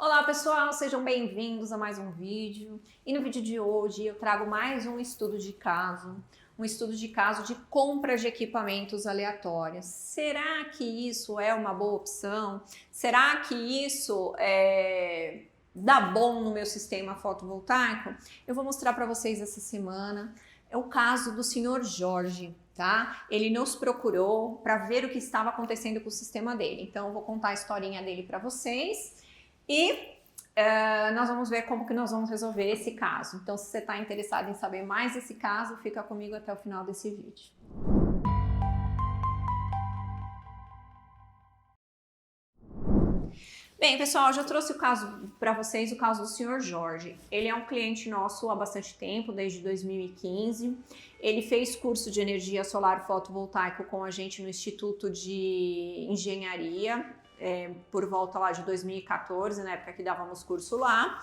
Olá pessoal, sejam bem-vindos a mais um vídeo. E no vídeo de hoje eu trago mais um estudo de caso de compra de equipamentos aleatórios. Será que isso é uma boa opção? Será que isso dá bom no meu sistema fotovoltaico? Eu vou mostrar para vocês essa semana. É o caso do senhor Jorge, tá? Ele nos procurou para ver o que estava acontecendo com o sistema dele. Então eu vou contar a historinha dele para vocês. E nós vamos ver como que nós vamos resolver esse caso. Então, se você está interessado em saber mais desse caso, fica comigo até o final desse vídeo. Bem, pessoal, eu já trouxe o caso para vocês, o caso do senhor Jorge. Ele é um cliente nosso há bastante tempo, desde 2015. Ele fez curso de energia solar fotovoltaico com a gente no Instituto de Engenharia, por volta lá de 2014, na época que dávamos curso lá.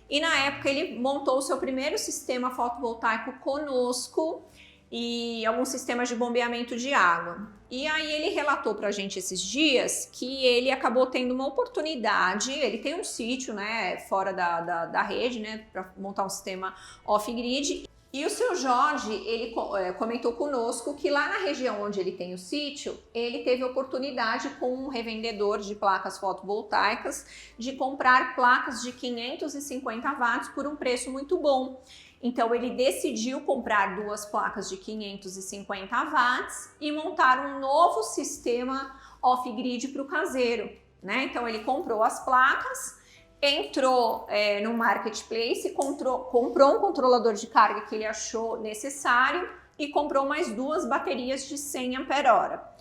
E na época ele montou o seu primeiro sistema fotovoltaico conosco e alguns sistemas de bombeamento de água. E aí ele relatou pra gente esses dias que ele acabou tendo uma oportunidade, ele tem um sítio, né, fora da rede, né, para montar um sistema off-grid. E o seu Jorge, ele comentou conosco que lá na região onde ele tem o sítio, ele teve oportunidade com um revendedor de placas fotovoltaicas de comprar placas de 550 watts por um preço muito bom. Então ele decidiu comprar duas placas de 550 watts e montar um novo sistema off-grid para o caseiro, né? Então ele comprou as placas, entrou no marketplace, comprou um controlador de carga que ele achou necessário e comprou mais duas baterias de 100 Ah.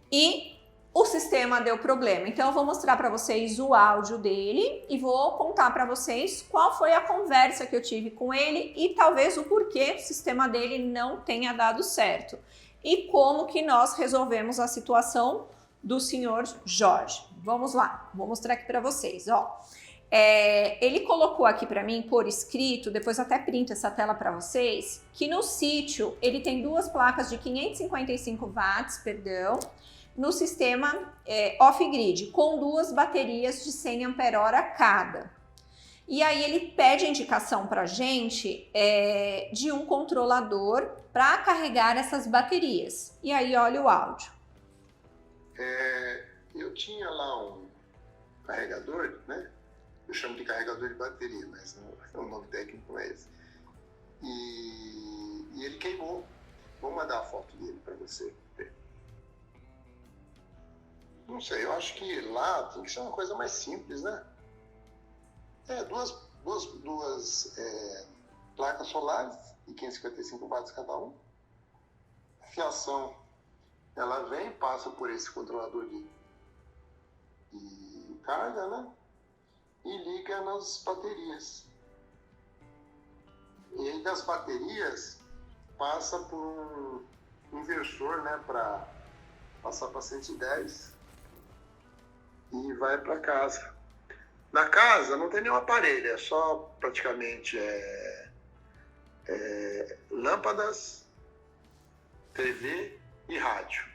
E o sistema deu problema. Então eu vou mostrar para vocês o áudio dele e vou contar para vocês qual foi a conversa que eu tive com ele e talvez o porquê o sistema dele não tenha dado certo. E como que nós resolvemos a situação do senhor Jorge. Vamos lá, vou mostrar aqui para vocês, ó. Ele colocou aqui para mim por escrito, depois até printo essa tela para vocês, que no sítio ele tem duas placas de 555 watts, no sistema off-grid, com duas baterias de 100 Ah cada. E aí ele pede a indicação para a gente de um controlador para carregar essas baterias. E aí olha o áudio. Eu tinha lá um carregador, né? Eu chamo de carregador de bateria, mas não, o nome técnico não é esse. E ele queimou. Vou mandar a foto dele para você ver. Não sei, eu acho que lá tem que ser uma coisa mais simples, né? Duas placas solares de 555 watts cada um. A fiação, ela vem, passa por esse controlador de carga, né? E liga nas baterias. E aí das baterias passa por um inversor, né, para passar para 110 e vai para casa. Na casa não tem nenhum aparelho, é só praticamente lâmpadas, TV e rádio.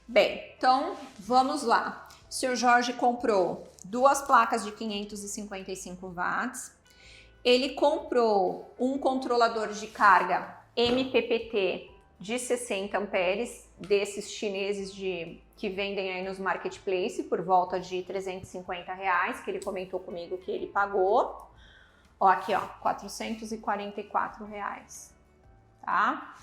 Bem, então vamos lá. O senhor Jorge comprou duas placas de 555 watts. Ele comprou um controlador de carga MPPT de 60 amperes, desses chineses que vendem aí nos marketplace por volta de R$350, que ele comentou comigo que ele pagou. Ó, aqui ó, R$444, tá?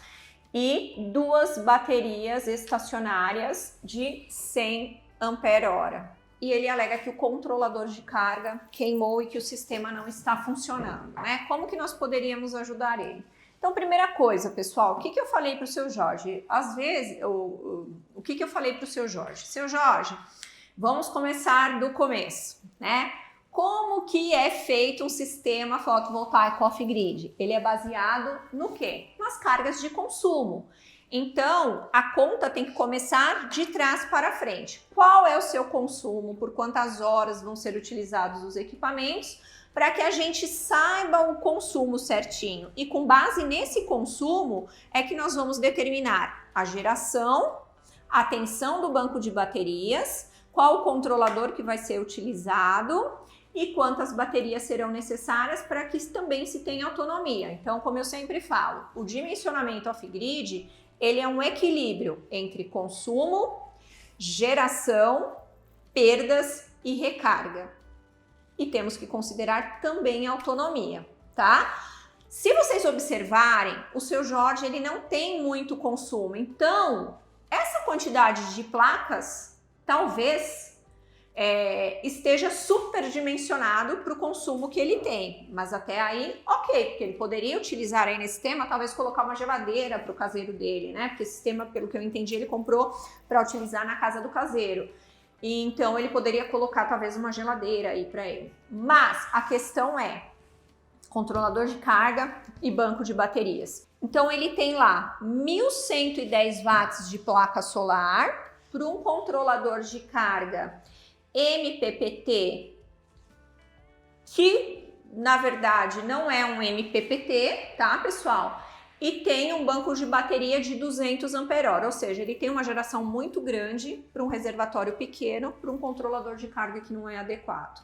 E duas baterias estacionárias de 100 Ah. E ele alega que o controlador de carga queimou e que o sistema não está funcionando, né? Como que nós poderíamos ajudar ele? Então, primeira coisa, pessoal, o que eu falei para o seu Jorge? Às vezes, o que eu falei para o seu Jorge? Seu Jorge, vamos começar do começo, né? Como que é feito um sistema fotovoltaico off-grid? Ele é baseado no quê? Nas cargas de consumo. Então, a conta tem que começar de trás para frente. Qual é o seu consumo? Por quantas horas vão ser utilizados os equipamentos? Para que a gente saiba o consumo certinho. E com base nesse consumo é que nós vamos determinar a geração, a tensão do banco de baterias, qual o controlador que vai ser utilizado e quantas baterias serão necessárias para que também se tenha autonomia. Então, como eu sempre falo, o dimensionamento off-grid, ele é um equilíbrio entre consumo, geração, perdas e recarga. E temos que considerar também a autonomia, tá? Se vocês observarem, o seu Jorge, ele não tem muito consumo. Então, essa quantidade de placas, talvez esteja superdimensionado para o consumo que ele tem. Mas até aí, ok, porque ele poderia utilizar aí nesse sistema, talvez colocar uma geladeira para o caseiro dele, né? Porque esse sistema, pelo que eu entendi, ele comprou para utilizar na casa do caseiro. E então, ele poderia colocar talvez uma geladeira aí para ele. Mas a questão é controlador de carga e banco de baterias. Então, ele tem lá 1.110 watts de placa solar para um controlador de carga MPPT, que na verdade não é um MPPT, tá, pessoal? E tem um banco de bateria de 200 ampere-hora, ou seja, ele tem uma geração muito grande para um reservatório pequeno, para um controlador de carga que não é adequado.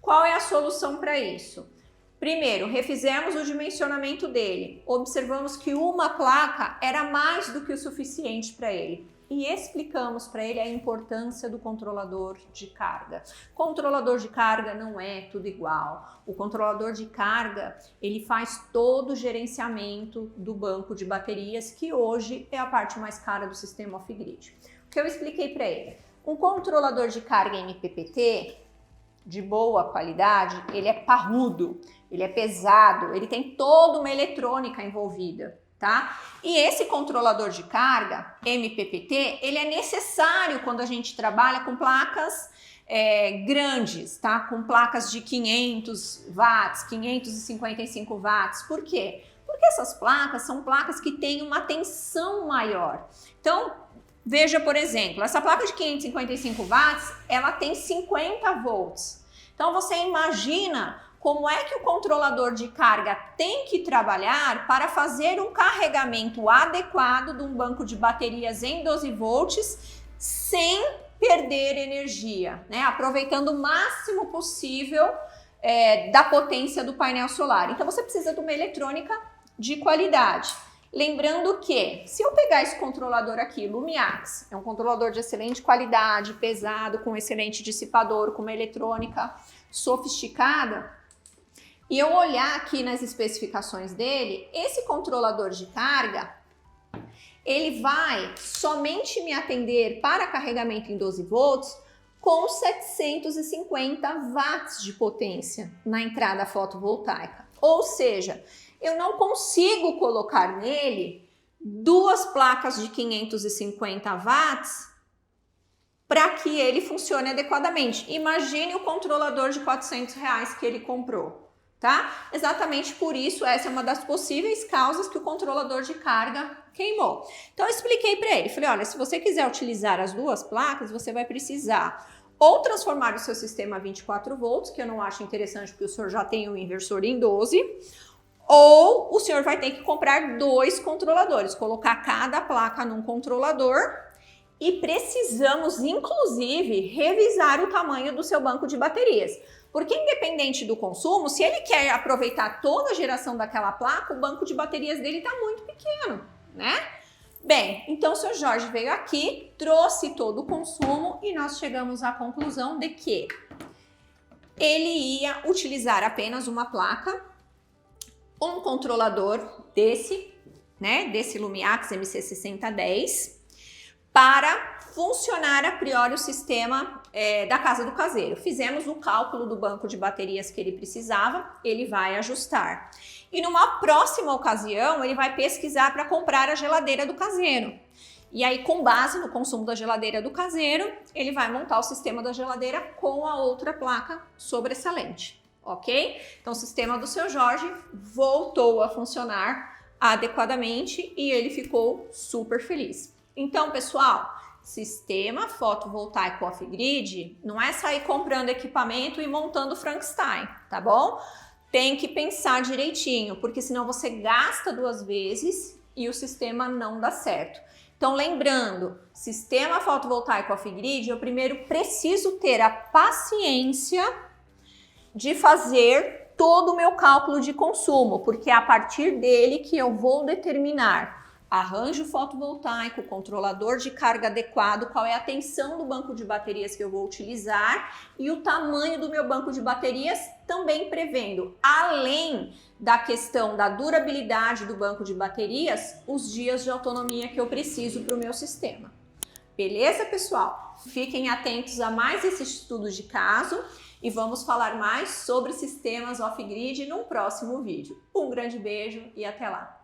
Qual é a solução para isso? Primeiro, refizemos o dimensionamento dele, observamos que uma placa era mais do que o suficiente para ele. E explicamos para ele a importância do controlador de carga. Controlador de carga não é tudo igual. O controlador de carga, ele faz todo o gerenciamento do banco de baterias, que hoje é a parte mais cara do sistema off-grid. O que eu expliquei para ele? Um controlador de carga MPPT, de boa qualidade, ele é parrudo, ele é pesado, ele tem toda uma eletrônica envolvida. Tá? E esse controlador de carga, MPPT, ele é necessário quando a gente trabalha com placas grandes, tá? Com placas de 500 watts, 555 watts. Por quê? Porque essas placas são placas que têm uma tensão maior. Então, veja, por exemplo, essa placa de 555 watts, ela tem 50 volts. Então, você imagina como é que o controlador de carga tem que trabalhar para fazer um carregamento adequado de um banco de baterias em 12 volts sem perder energia, né? Aproveitando o máximo possível da potência do painel solar. Então você precisa de uma eletrônica de qualidade. Lembrando que, se eu pegar esse controlador aqui, Lumiax, é um controlador de excelente qualidade, pesado, com excelente dissipador, com uma eletrônica sofisticada, e eu olhar aqui nas especificações dele, esse controlador de carga, ele vai somente me atender para carregamento em 12 volts com 750 watts de potência na entrada fotovoltaica. Ou seja, eu não consigo colocar nele duas placas de 550 watts para que ele funcione adequadamente. Imagine o controlador de R$400 que ele comprou. Tá? Exatamente por isso, essa é uma das possíveis causas que o controlador de carga queimou. Então eu expliquei para ele, falei, olha, se você quiser utilizar as duas placas, você vai precisar ou transformar o seu sistema a 24 volts, que eu não acho interessante porque o senhor já tem um inversor em 12, ou o senhor vai ter que comprar dois controladores, colocar cada placa num controlador. E precisamos, inclusive, revisar o tamanho do seu banco de baterias. Porque independente do consumo, se ele quer aproveitar toda a geração daquela placa, o banco de baterias dele está muito pequeno, né? Bem, então o seu Jorge veio aqui, trouxe todo o consumo e nós chegamos à conclusão de que ele ia utilizar apenas uma placa, um controlador desse, né, desse Lumiax MC6010, para funcionar a priori o sistema da casa do caseiro. Fizemos o cálculo do banco de baterias que ele precisava, ele vai ajustar. E numa próxima ocasião, ele vai pesquisar para comprar a geladeira do caseiro. E aí, com base no consumo da geladeira do caseiro, ele vai montar o sistema da geladeira com a outra placa sobressalente, ok? Então, o sistema do seu Jorge voltou a funcionar adequadamente e ele ficou super feliz. Então, pessoal, sistema fotovoltaico off-grid não é sair comprando equipamento e montando Frankenstein, tá bom? Tem que pensar direitinho, porque senão você gasta duas vezes e o sistema não dá certo. Então, lembrando, sistema fotovoltaico off-grid, eu primeiro preciso ter a paciência de fazer todo o meu cálculo de consumo, porque é a partir dele que eu vou determinar arranjo fotovoltaico, controlador de carga adequado, qual é a tensão do banco de baterias que eu vou utilizar e o tamanho do meu banco de baterias, também prevendo, além da questão da durabilidade do banco de baterias, os dias de autonomia que eu preciso para o meu sistema. Beleza, pessoal? Fiquem atentos a mais esse estudo de caso e vamos falar mais sobre sistemas off-grid num próximo vídeo. Um grande beijo e até lá!